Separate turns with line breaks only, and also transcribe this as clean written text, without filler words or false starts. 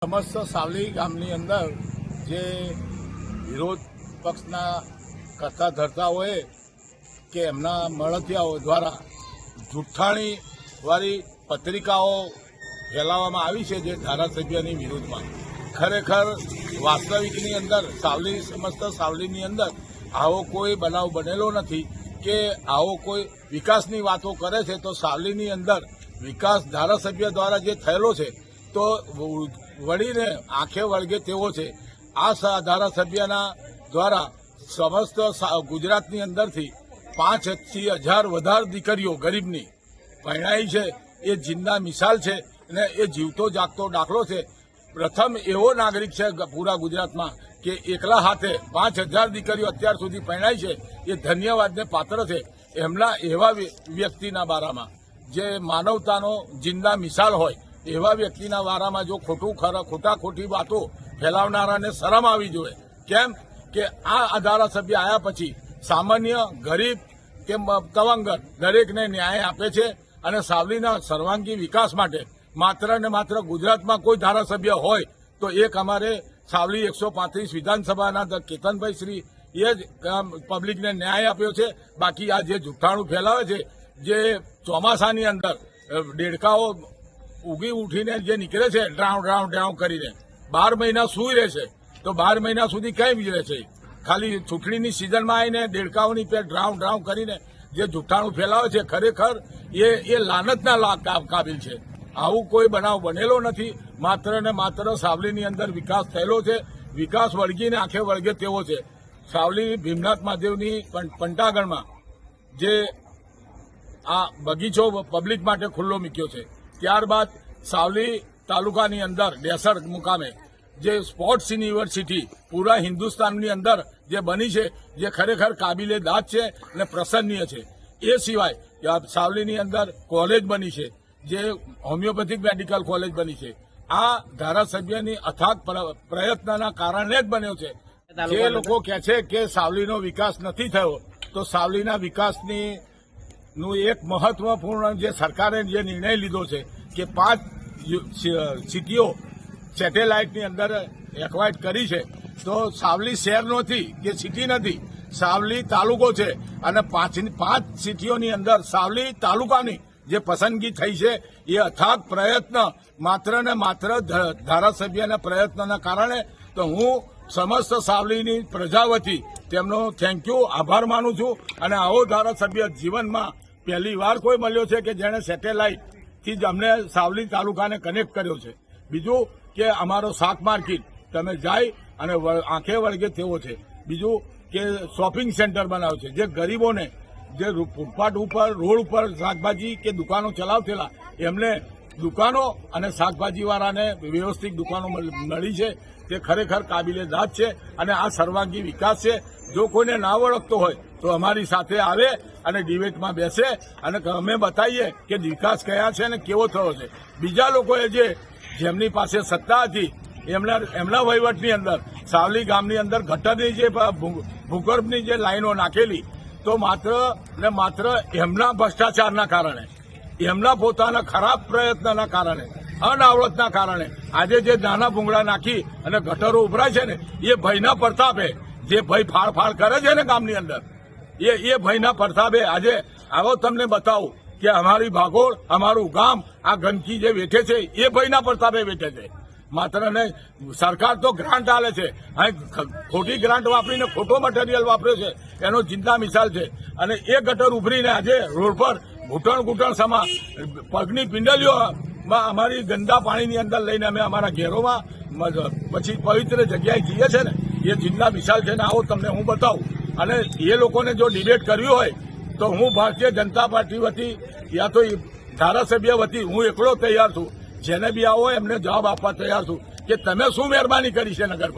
સમસ્ત સાવલી ગામની અંદર જે વિરોધ પક્ષના કરતા ધરતાઓએ કે એમના મળતિયાઓ દ્વારા જુઠ્ઠાણીવાળી પત્રિકાઓ ફેલાવવામાં આવી છે જે ધારાસભ્યની વિરુદ્ધમાં ખરેખર વાસ્તવિકની અંદર સમસ્ત સાવલીની અંદર આવો કોઈ બનાવ બનેલો નથી કે આવો કોઈ વિકાસની વાતો કરે છે. તો સાવલીની અંદર વિકાસ ધારાસભ્ય દ્વારા જે થયેલો છે તો વળીને આંખે વળગે તેવો છે. આ ધારાસભ્યના દ્વારા સમસ્ત ગુજરાતની અંદરથી 5,000 વધારે દીકરીઓ ગરીબની પરણાઈ છે. એ જિંદા મિસાલ છે અને એ જીવતો જાગતો દાખલો છે. પ્રથમ એવો નાગરિક છે પૂરા ગુજરાતમાં કે એકલા હાથે 5,000 દીકરીઓ અત્યાર સુધી પરણાઈ છે. એ ધન્યવાદને પાત્ર છે. એમના એવા વ્યક્તિના બારામાં જે માનવતાનો જિંદા મિસાલ હોય એવા વ્યક્તિના વારામાં જો ખોટી વાતો ફેલાવનારાને શરમ આવી જોઈએ. કેમ કે આ ધારાસભ્ય આવ્યા પછી સામાન્ય ગરીબ કે તવંગર દરેકને ન્યાય આપે છે અને સાવલીના સર્વાંગી વિકાસ માટે માત્ર ને માત્ર ગુજરાતમાં કોઈ ધારાસભ્ય હોય તો એક અમારે સાવલી 135 વિધાનસભાના કેતનભાઈ શ્રી એ જ પબ્લિકને ન્યાય આપ્યો છે. બાકી આ જે જુઠ્ઠાણું ફેલાવે છે, જે ચોમાસાની અંદર દેડકાઓ ઉગી ઉઠીને જે નીકળે છે ડ્રાઉં કરીને 12 મહિના સૂઈ રહેશે તો 12 મહિના સુધી કઈ રહે છે? ખાલી ચૂંટણીની સિઝનમાં આવીને દેડકાઓની પેર ડ્રાઉં કરીને જે જુઠ્ઠાણું ફેલાવે છે ખરેખર એ લાનતના કાબિલ છે. આવું કોઈ બનાવ બનેલો નથી. માત્ર ને માત્ર સાવલીની અંદર વિકાસ થયેલો છે. વિકાસ વળગીને આંખે વળગે તેવો છે. સાવલી ભીમનાથ મહાદેવની પંટાગણમાં જે આ બગીચો પબ્લિક માટે ખુલ્લો મૂક્યો છે. ત્યારબાદ સાવલી તાલુકાની અંદર ડેસર મુકામે જે સ્પોર્ટ્સ યુનિવર્સિટી પૂરા હિન્દુસ્તાનની અંદર જે બની છે, જે ખરેખર કાબિલે દાદ છે અને પ્રસન્નીય છે. એ સિવાય સાવલીની અંદર કોલેજ બની છે, જે હોમિયોપેથિક મેડિકલ કોલેજ બની છે. આ ધારાસભ્યની અથાગ પ્રયત્નના કારણે જ બન્યો છે. જે લોકો કહે છે કે સાવલીનો વિકાસ નથી થયો, તો સાવલીના વિકાસની નું એક મહત્વપૂર્ણ જે સરકારે જે નિર્ણય લીધો છે કે 5 સિટીઓ સેટેલાઇટની અંદર એક્વાઇટ કરી છે. તો સાવલી શહેર નથી કે સિટી નથી, સાવલી તાલુકો છે અને 5 સિટીઓની અંદર સાવલી તાલુકાની જે પસંદગી થઈ છે એ અથાગ પ્રયત્ન માત્ર ને માત્ર ધારાસભ્યના પ્રયત્નના કારણે. તો હું સમસ્ત સાવલીની પ્રજા વતી તેમનો થેન્ક યુ આભાર માનું છું. અને આવો ધારાસભ્ય જીવનમાં પહેલી વાર કોઈ મળ્યો છે કે જેણે સેટેલાઇટથી જ અમને સાવલી તાલુકાને કનેક્ટ કર્યો છે. બીજું કે અમારો શાક માર્કેટ તમે જાય અને આંખે વળગે તેવો છે. બીજું કે શોપિંગ સેન્ટર બનાવ્યો છે, જે ગરીબોને જે ફૂટપાથ ઉપર રોડ ઉપર શાકભાજી કે દુકાનો ચલાવતેલા એમને દુકાનો અને શાકભાજીવાળાને વ્યવસ્થિત દુકાનો મળી છે. તે ખરેખર કાબિલે દાદ છે અને આ સર્વાંગી વિકાસ છે. જો કોઈને ના ઓળખતો હોય તો અમારી સાથે આવે અને ડિબેટમાં બેસે અને અમે બતાવીએ કે વિકાસ કયા છે અને કેવો થયો છે. બીજા લોકોએ જેમની પાસે સત્તા હતી એમના વહીવટની અંદર સાવલી ગામની અંદર ગટરની જે ભૂગર્ભની જે લાઈનો નાખેલી, તો માત્ર ને માત્ર એમના ભ્રષ્ટાચારના કારણે, એમના પોતાના ખરાબ પ્રયત્નના કારણે, અનાવડતના કારણે આજે જે નાના ભૂંગળા નાખી અને ગટરો ઉભરાય છે ને, એ ભયના પ્રતાપે જે ભય ફાળ કરે છે ને ગામની અંદર, એ ભયના પ્રતાપે આજે આવો તમને બતાવું કે અમારી ભાગોળ, અમારું ગામ આ ગંદકી જે વેઠે છે એ ભયના પ્રતાપે વેઠે છે. માત્ર ને સરકાર તો ગ્રાન્ટ આલે છે, ખોટી ગ્રાન્ટ વાપરીને ખોટો મટીરિયલ વાપર્યો છે, એનો જિંદા મિસાલ છે. અને એ ગટર ઉભરીને આજે રોડ પર ઘૂંટણ સમા પગની પિંડલીઓમાં અમારી ગંદા પાણીની અંદર લઈને અમે અમારા ઘેરોમાં પછી પવિત્ર જગ્યાએ જઈએ છે ને, એ જિંદા મિસાલ છે ને. આવો તમને હું બતાવું. અને એ લોકોને જો ડિબેટ કરવી હોય તો હું ભારતીય જનતા પાર્ટી વતી યા તો ધારાસભ્ય વતી હું એકલો તૈયાર છું. જેને બી આવો એમને જવાબ આપવા તૈયાર છું કે તમે શું મહેરબાની કરી છે નગરપાલિકા.